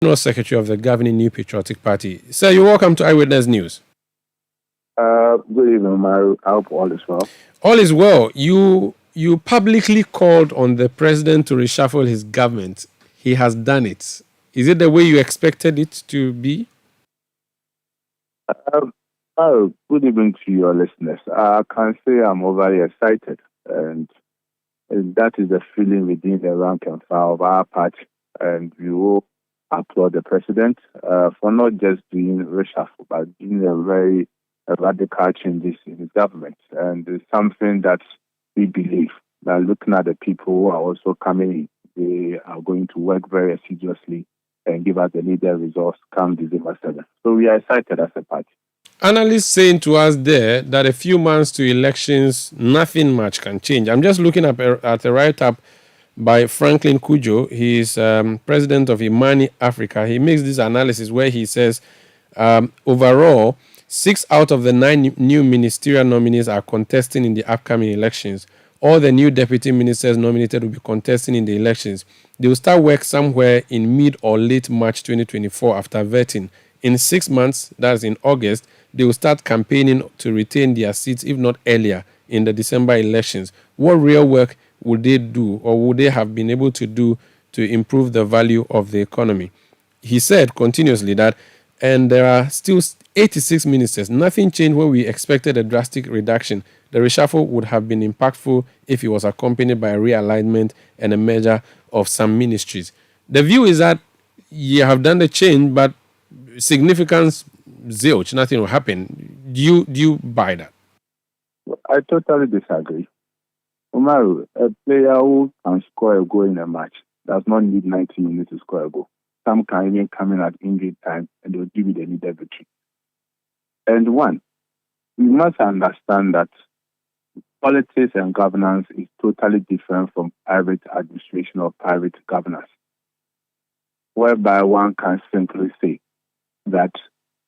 General Secretary of the governing New Patriotic Party. Sir, you're welcome to Eyewitness News. Good evening, Mario. I hope all is well. All is well. You publicly called on the president to reshuffle his government. He has done it. Is it the way you expected it to be? Um, Good evening to your listeners. I can say I'm overly excited, and that is the feeling within the rank and file of our party. And we will applaud the president for not just doing reshuffle, but doing a very radical changes in his government. And it's something that we believe that looking at the people who are also coming in, they are going to work very assiduously and give us the needed results come December 7th. So we are excited as a party. Analysts saying to us there that a few months to elections, nothing much can change. I'm just looking at a write-up by Franklin Kujo. He's president of Imani Africa. He makes this analysis where he says, overall, 6 out of the 9 new ministerial nominees are contesting in the upcoming elections. All the new deputy ministers nominated will be contesting in the elections. They will start work somewhere in mid or late March 2024 after vetting. In 6 months, that's in August, they will start campaigning to retain their seats, if not earlier, in the December elections. What real work would they do, or would they have been able to do to improve the value of the economy? He said continuously that, and there are still 86 ministers. Nothing changed when we expected a drastic reduction. The reshuffle would have been impactful if it was accompanied by a realignment and a merger of some ministries. The view is that you have done the change, but significance zilch, nothing will happen. Do you buy that? I totally disagree. Umaru, a player who can score a goal in a match does not need 90 minutes to score a goal. Some can even come in at injury time and they'll give you the needed victory. And one, we must understand that politics and governance is totally different from private administration or private governance, whereby one can simply say that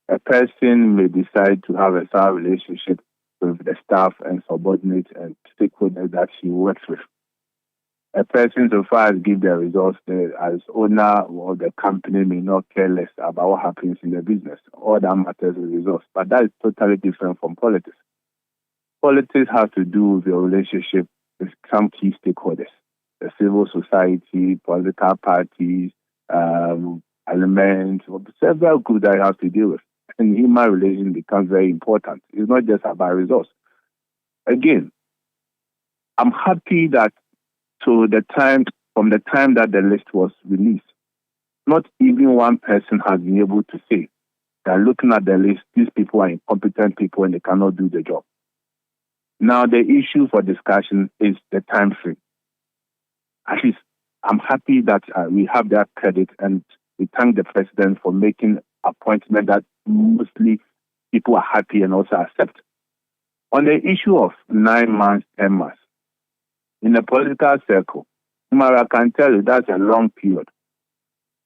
a person may decide to have a sour relationship with the staff and subordinates and stakeholders that he works with. A person, so far as give the results, as owner or the company may not care less about what happens in the business. All that matters is results. But that is totally different from politics. Politics has to do with your relationship with some key stakeholders, the civil society, political parties, elements, several groups that you have to deal with. And human relations becomes very important. It's not just about results. Again, I'm happy that from the time that the list was released, not even one person has been able to say that looking at the list, these people are incompetent people and they cannot do the job. Now, the issue for discussion is the time frame. At least I'm happy that we have that credit, and we thank the president for making appointment that mostly people are happy and also accept. On the issue of 9 months, 10 months, in a political circle, I can tell you that's a long period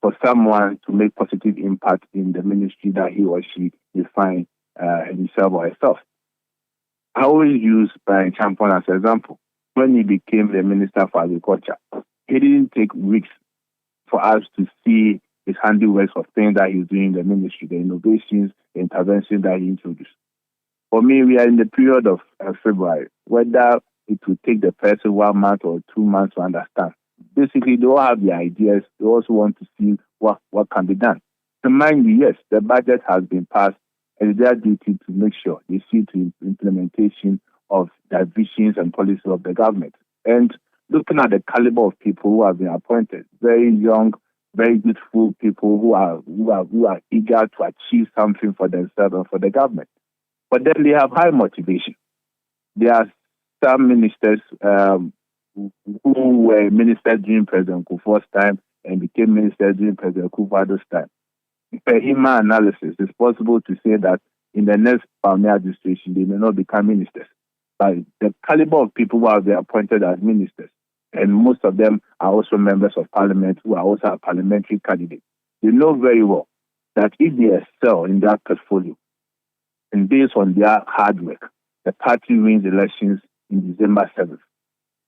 for someone to make positive impact in the ministry that he or she define himself or herself. I always use Brian Champon as an example. When he became the Minister for Agriculture, it didn't take weeks for us to see his handiwork of things that he's doing in the ministry, the innovations, the interventions that he introduced. For me, we are in the period of February, whether it will take the person 1 month or 2 months to understand. Basically, they all have the ideas. They also want to see what can be done. Remind you, yes, the budget has been passed, and it's their duty to make sure they see to implementation of the visions and policies of the government. And looking at the caliber of people who have been appointed, very young, very youthful people who are eager to achieve something for themselves and for the government. But then they have high motivation. There are some ministers who were ministers during President Kufuor's time and became ministers during President Kufuor's time. Per HIMA analysis, it's possible to say that in the next Palme administration, they may not become ministers. But the caliber of people who have been appointed as ministers, and most of them are also members of parliament who are also a parliamentary candidate, they know very well that if they excel in that portfolio, and based on their hard work, the party wins elections in December 7th.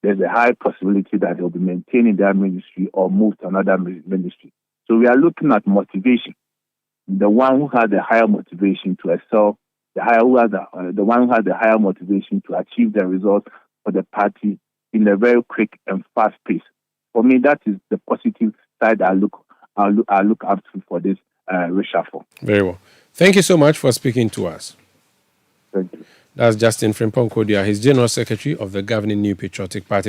There's a high possibility that they'll be maintaining their ministry or move to another ministry. So we are looking at motivation. The one who has the higher motivation to excel, the one who has the higher motivation to achieve the results for the party in a very quick and fast pace. For me, that is the positive side I look up to for this reshuffle. Very well. Thank you so much for speaking to us. Thank you. That's Justin Frimpong Kodia. He's General Secretary of the governing New Patriotic Party.